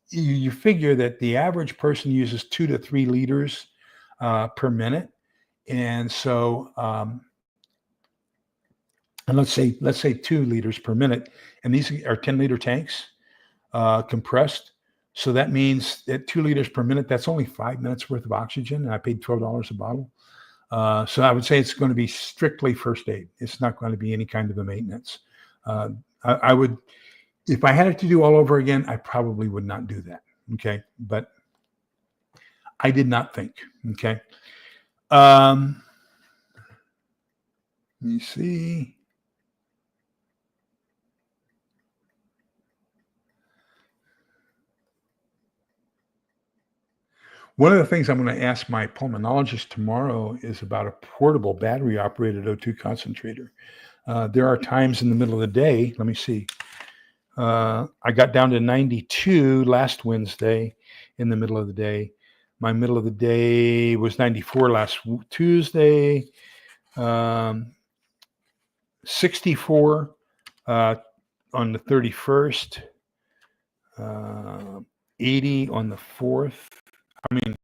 You figure that the average person uses 2 to 3 liters per minute. And so, and let's say 2 liters per minute. And these are 10-liter tanks, compressed. So that means that 2 liters per minute, that's only 5 minutes worth of oxygen. And I paid $12 a bottle. So I would say it's going to be strictly first aid. It's not going to be any kind of a maintenance. I would, if I had it to do all over again, I probably would not do that. Okay. But I did not think. Okay. Let me see. One of the things I'm going to ask my pulmonologist tomorrow is about a portable battery-operated O2 concentrator. There are times in the middle of the day, let me see. I got down to 92 last Wednesday in the middle of the day. My middle of the day was 94 last Tuesday, 64 on the 31st, 80 on the 4th. I mean,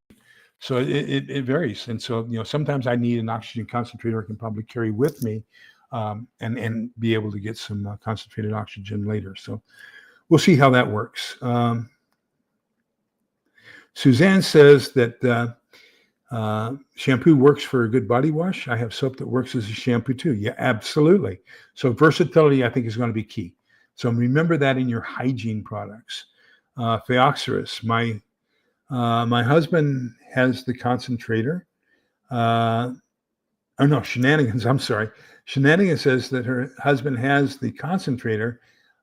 so it varies. And so, sometimes I need an oxygen concentrator I can probably carry with me and be able to get some concentrated oxygen later. So we'll see how that works. Suzanne says that shampoo works for a good body wash. I have soap that works as a shampoo too. Yeah, absolutely. So versatility, I think, is going to be key. So remember that in your hygiene products. Phylloxera, my husband has the concentrator. Shenanigans. I'm sorry. Shenanigans says that her husband has the concentrator.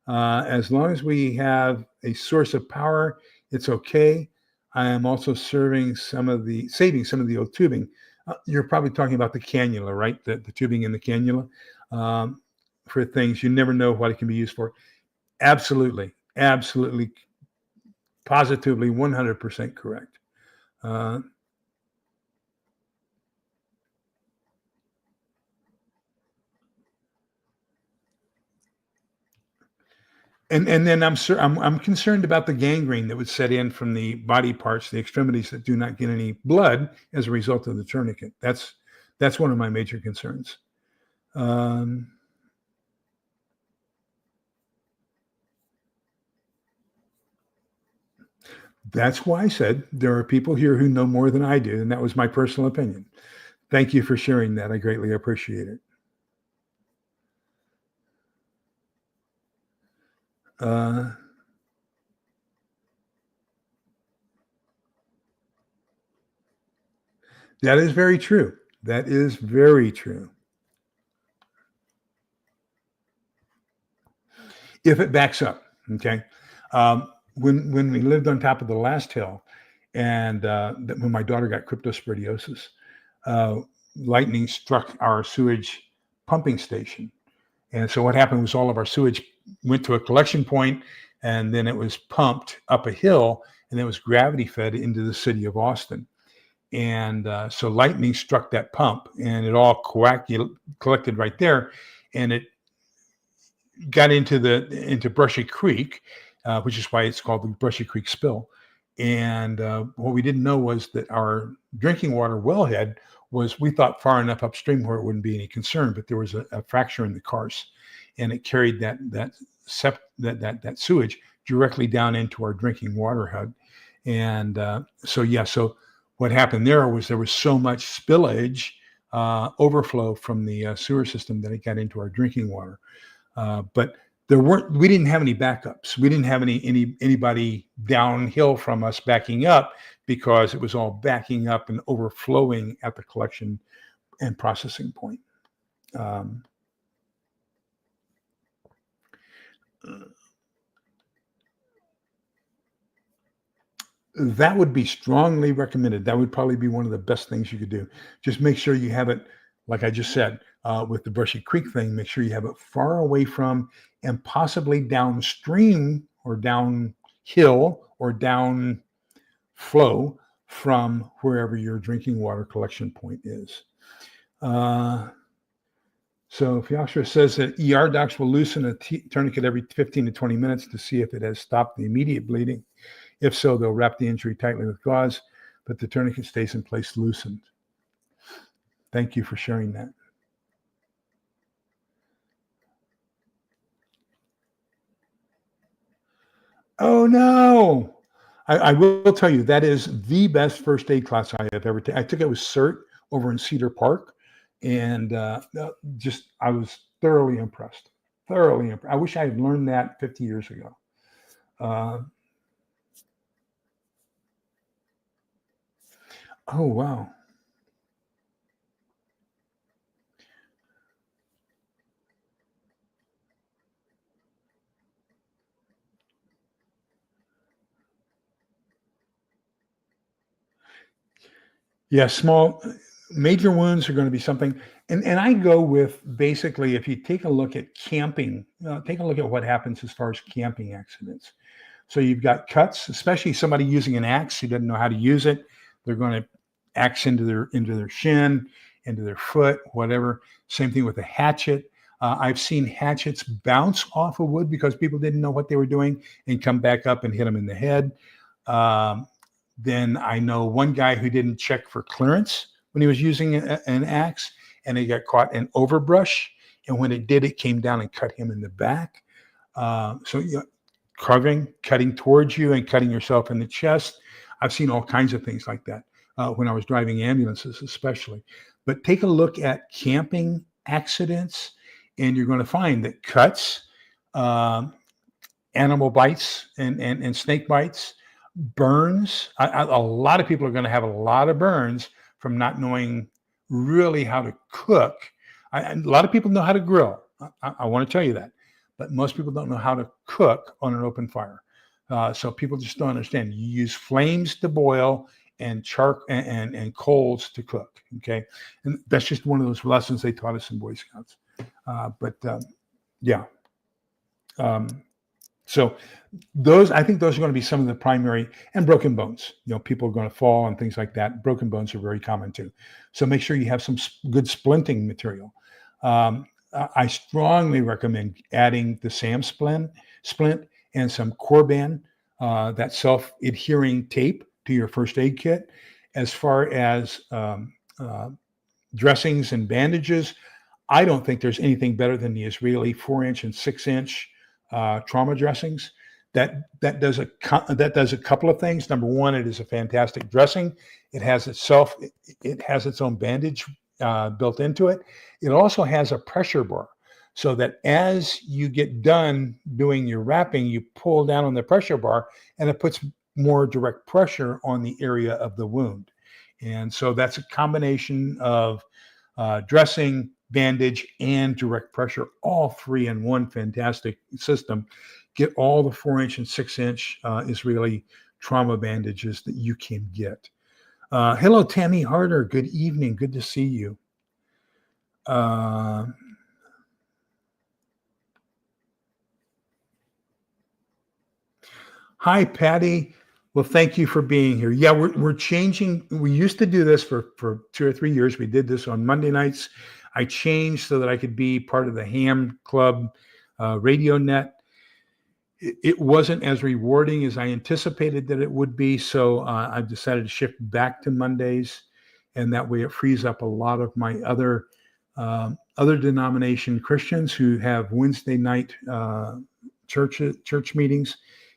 As long as we have a source of power, it's okay. I am also saving some of the old tubing. You're probably talking about the cannula, right? The tubing in the cannula for things. You never know what it can be used for. Absolutely. Positively 100% correct. And then I'm concerned about the gangrene that would set in from the body parts, the extremities that do not get any blood as a result of the tourniquet. That's one of my major concerns. That's why I said there are people here who know more than I do, and that was my personal opinion. Thank you for sharing that. I greatly appreciate it. That is very true. That is very true. If it backs up, okay. When we lived on top of the last hill, and when my daughter got cryptosporidiosis, lightning struck our sewage pumping station. And so what happened was all of our sewage went to a collection point, and then it was pumped up a hill, and it was gravity fed into the city of Austin. And so lightning struck that pump, and it all collected right there, and it got into Brushy Creek, which is why it's called the Brushy Creek spill. And what we didn't know was that our drinking water wellhead was, we thought, far enough upstream where it wouldn't be any concern, but there was a fracture in the karst, and it carried that sewage directly down into our drinking water hub. And so what happened there was so much spillage overflow from the sewer system that it got into our drinking water. But we didn't have any backups. We didn't have anybody downhill from us backing up, because it was all backing up and overflowing at the collection and processing point. That would be strongly recommended. That would probably be one of the best things you could do. Just make sure you have it, like I just said, with the Brushy Creek thing, make sure you have it far away from and possibly downstream or downhill or down flow from wherever your drinking water collection point is. So Fiostra says that ER docs will loosen a tourniquet every 15 to 20 minutes to see if it has stopped the immediate bleeding. If so, they'll wrap the injury tightly with gauze, but the tourniquet stays in place loosened. Thank you for sharing that. Oh, no. I will tell you, that is the best first aid class I have ever taken. I took it with CERT over in Cedar Park, and I was thoroughly impressed. Thoroughly impressed. I wish I had learned that 50 years ago. Oh, wow. Yeah, major wounds are going to be something. And I go with, basically, if you take a look at camping, take a look at what happens as far as camping accidents. So you've got cuts, especially somebody using an axe who doesn't know how to use it. They're going to axe into their shin, into their foot, whatever. Same thing with a hatchet. I've seen hatchets bounce off of wood because people didn't know what they were doing and come back up and hit them in the head. Then I know one guy who didn't check for clearance when he was using an axe, and he got caught in overbrush. And when it did, it came down and cut him in the back. So cutting towards you and cutting yourself in the chest. I've seen all kinds of things like that when I was driving ambulances, especially. But take a look at camping accidents, and you're going to find that cuts, animal bites, and snake bites, burns. A lot of people are going to have a lot of burns from not knowing really how to cook. A lot of people know how to grill. I want to tell you that, but most people don't know how to cook on an open fire. So people just don't understand. You use flames to boil and and coals to cook. Okay, and that's just one of those lessons they taught us in Boy Scouts. Yeah. So I think those are going to be some of the primary, and broken bones. People are going to fall and things like that. Broken bones are very common too. So make sure you have some good splinting material. I strongly recommend adding the SAM splint and some Corban, that self-adhering tape, to your first aid kit. As far as dressings and bandages, I don't think there's anything better than the Israeli 4-inch and 6-inch trauma dressings. That does a couple of things. Number one, it is a fantastic dressing. It has its own bandage built into it. It also has a pressure bar, so that as you get done doing your wrapping, you pull down on the pressure bar, and it puts more direct pressure on the area of the wound. And so that's a combination of dressing, bandage, and direct pressure, all three in one fantastic system. Get all the 4-inch and 6-inch Israeli trauma bandages that you can get. Hello, Tammy Harder. Good evening. Good to see you. Hi, Patty. Well, thank you for being here. Yeah, we're changing. We used to do this for 2 or 3 years. We did this on Monday nights. I changed so that I could be part of the Ham Club radio net. It wasn't as rewarding as I anticipated that it would be, so I've decided to shift back to Mondays, and that way it frees up a lot of my other denomination Christians who have Wednesday night church meetings,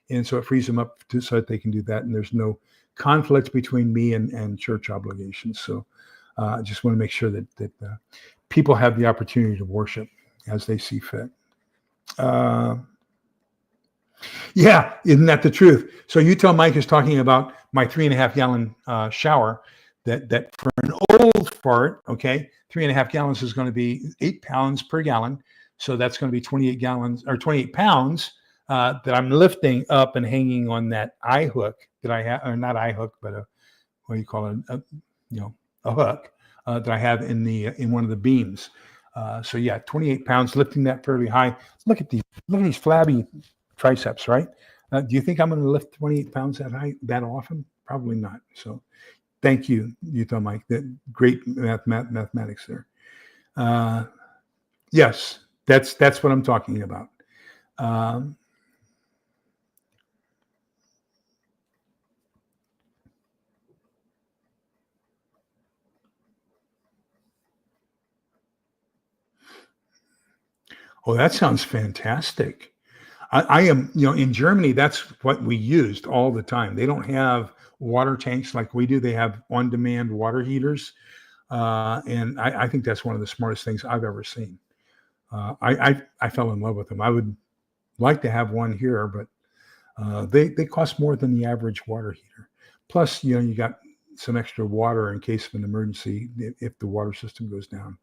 and so it frees them up so that they can do that, and there's no conflict between me and church obligations. So I just want to make sure that people have the opportunity to worship as they see fit. Yeah, isn't that the truth? So you tell Mike is talking about my 3.5 gallon shower. That for an old fart, okay, 3.5 gallons is going to be 8 pounds per gallon. So that's going to be 28 gallons or 28 pounds that I'm lifting up and hanging on that eye hook that I have, or not eye hook, but what do you call it? A hook that I have in one of the beams. So yeah, 28 pounds, lifting that fairly high. Look at these flabby triceps, right? Do you think I'm going to lift 28 pounds that often? Probably not. So thank you, Utah Mike. That great mathematics there. Yes, that's what I'm talking about. Oh, that sounds fantastic. I am, in Germany, that's what we used all the time. They don't have water tanks like we do. They have on-demand water heaters. And I think that's one of the smartest things I've ever seen. I fell in love with them. I would like to have one here, but they cost more than the average water heater. Plus, you got some extra water in case of an emergency if the water system goes down.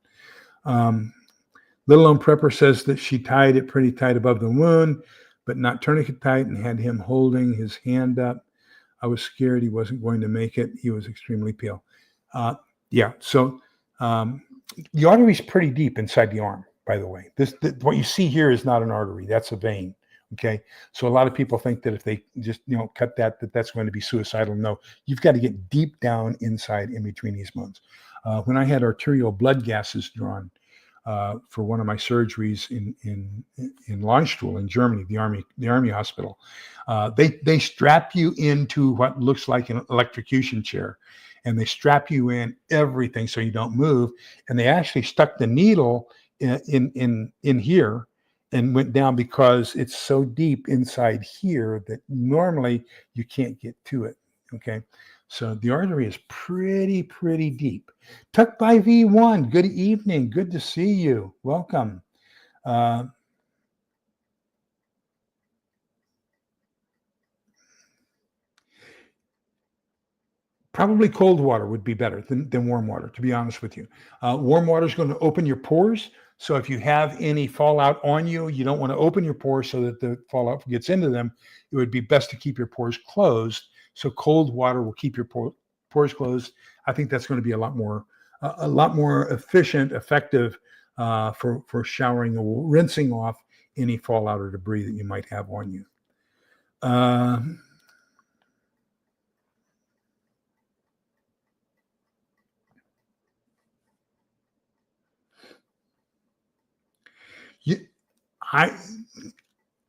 Little Lone Prepper says that she tied it pretty tight above the wound, but not tourniquet tight, and had him holding his hand up. I was scared he wasn't going to make it. He was extremely pale. Yeah, so the artery is pretty deep inside the arm, by the way. What you see here is not an artery. That's a vein. Okay, so a lot of people think that if they just cut that's going to be suicidal. No, you've got to get deep down inside in between these bones. When I had arterial blood gases drawn for one of my surgeries in Landstuhl in Germany, the army hospital, they strap you into what looks like an electrocution chair, and they strap you in everything so you don't move. And they actually stuck the needle in here and went down because it's so deep inside here that normally you can't get to it. Okay. So the artery is pretty deep. Tucked by V1, good evening. Good to see you. Welcome. Probably cold water would be better than warm water, to be honest with you. Warm water is going to open your pores. So if you have any fallout on you, you don't want to open your pores so that the fallout gets into them. It would be best to keep your pores closed. So cold water will keep your pores closed. I think that's going to be a lot more efficient, effective for showering or rinsing off any fallout or debris that you might have on you.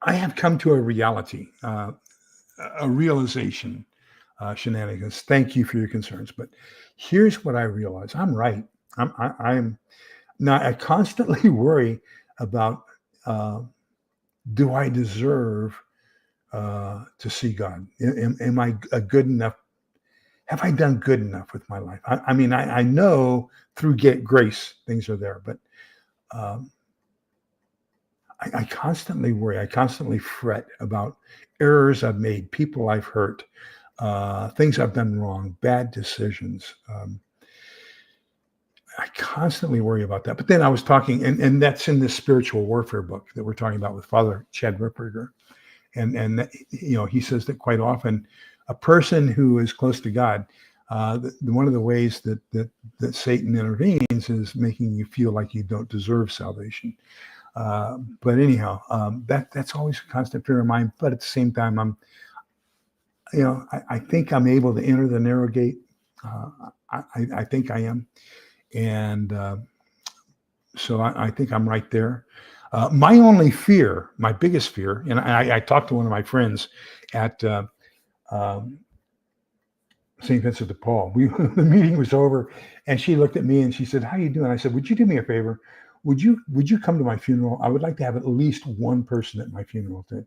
I have come to a reality, a realization, Shenanigans. Thank you for your concerns, but here's what I realize: I'm right. I'm now. I constantly worry about do I deserve to see God? Am I a good enough? Have I done good enough with my life? I mean, I know through grace things are there, but I constantly worry. I constantly fret about errors I've made, people I've hurt, things I've done wrong, bad decisions. I constantly worry about that. But then I was talking, and that's in this spiritual warfare book that we're talking about with Father Chad Ripperger. And he says that quite often a person who is close to God, one of the ways that Satan intervenes is making you feel like you don't deserve salvation. But anyhow, that's always a constant fear of mine. But at the same time, I think I'm able to enter the narrow gate. I think I am. And so I think I'm right there. My only fear, my biggest fear, and I talked to one of my friends at St. Vincent de Paul. The meeting was over, and she looked at me and she said, "How you doing?" I said, "Would you do me a favor? Would you come to my funeral? I would like to have at least one person at my funeral to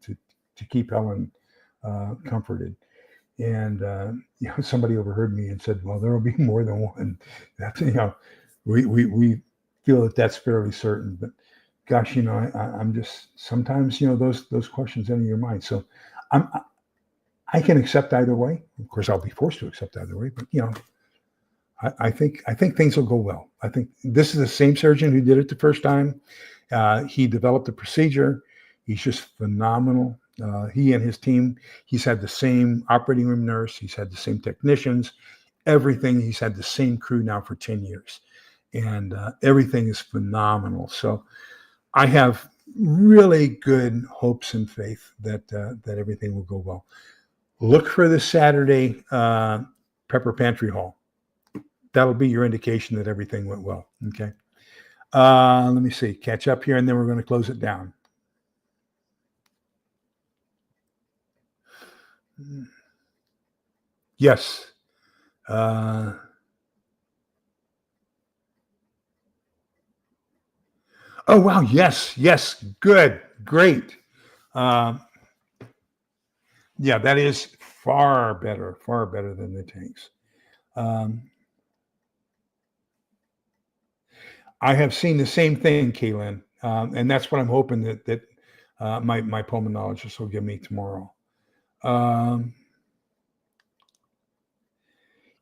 keep Helen comforted." And somebody overheard me and said, "Well, there will be more than one." That's we feel that that's fairly certain. But gosh, I'm just sometimes those questions enter your mind. So I'm I can accept either way. Of course, I'll be forced to accept either way. But I think things will go well. I think this is the same surgeon who did it the first time. He developed a procedure. He's just phenomenal. He and his team. He's had the same operating room nurse. He's had the same technicians. Everything. He's had the same crew now for 10 years, and everything is phenomenal. So I have really good hopes and faith that everything will go well. Look for the Saturday Prepper Pantry Haul. That'll be your indication that everything went well. Okay. Let me see. Catch up here, and then we're going to close it down. Yes. Oh, wow. Yes. Yes. Good. Great. Yeah, that is far better than the tanks. I have seen the same thing, Kaylin, and that's what I'm hoping that my pulmonologist will give me tomorrow.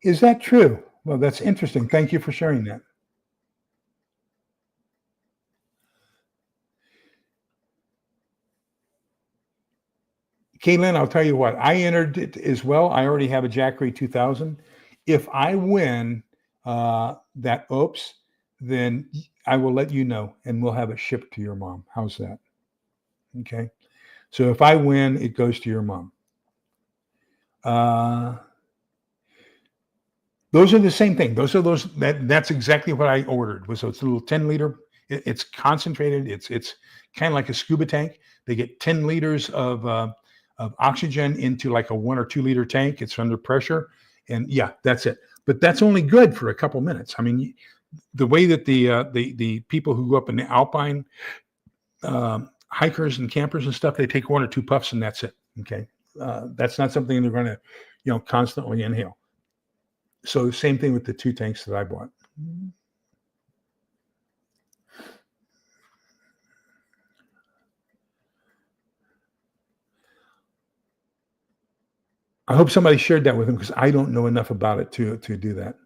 Is that true? Well, that's interesting. Thank you for sharing that. Kaylin, I'll tell you what, I entered it as well. I already have a Jackery 2000. If I win that OPS, then I will let you know and we'll have it shipped to your mom. How's that? Okay. So if I win, it goes to your mom. Those are the same thing. That's exactly what I ordered. So it's a little 10 liter. It's concentrated. It's kind of like a scuba tank. They get 10 liters of oxygen into like a 1 or 2 liter tank. It's under pressure, and yeah, that's it. But that's only good for a couple minutes. I mean, the way that the people who go up in the alpine hikers and campers and stuff, they take 1 or 2 puffs and that's it. Okay, that's not something they're going to constantly inhale. So same thing with the 2 tanks that I bought. I hope somebody shared that with him because I don't know enough about it to do that.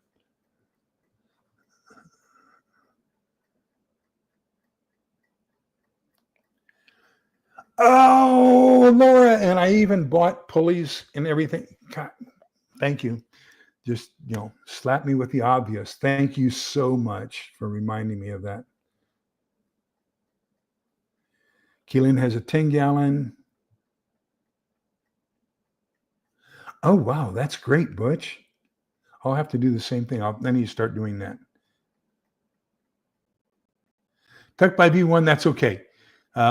Oh, Laura, and I even bought pulleys and everything. God, thank you. Just, slap me with the obvious. Thank you so much for reminding me of that. Keelan has a 10-gallon. Oh, wow. That's great, Butch. I'll have to do the same thing. I need to start doing that. Tuck by V1, that's okay.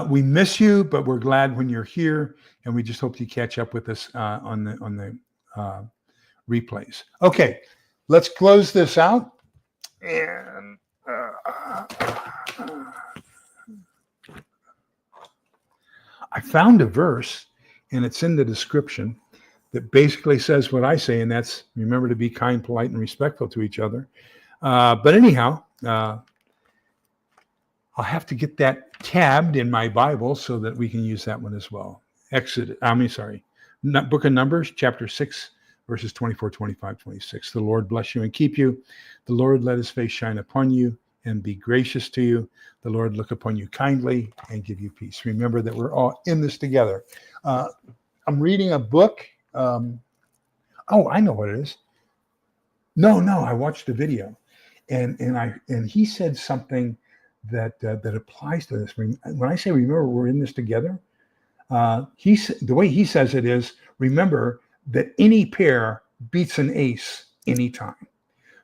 We miss you, but we're glad when you're here, and we just hope you catch up with us on the replays. Okay, let's close this out. And I found a verse, and it's in the description, that basically says what I say, and that's remember to be kind, polite, and respectful to each other. But anyhow, I'll have to get that tabbed in my Bible so that we can use that one as well. Book of Numbers, chapter 6, verses 24, 25, 26. The Lord bless you and keep you. The Lord let his face shine upon you and be gracious to you. The Lord look upon you kindly and give you peace. Remember that we're all in this together. I'm reading a book. I know what it is. No, I watched a video, and he said something that applies to this. When I say remember we're in this together, the way he says it is remember that any pair beats an ace anytime.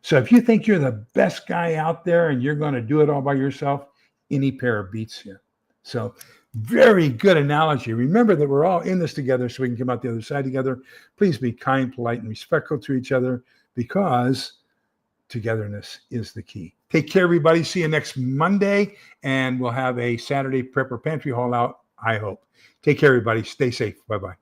So if you think you're the best guy out there and you're going to do it all by yourself, any pair beats you. So very good analogy. Remember that we're all in this together so we can come out the other side together. Please be kind, polite, and respectful to each other because togetherness is the key. Take care, everybody. See you next Monday, and we'll have a Saturday Prepper Pantry Haul out, I hope. Take care, everybody. Stay safe. Bye-bye.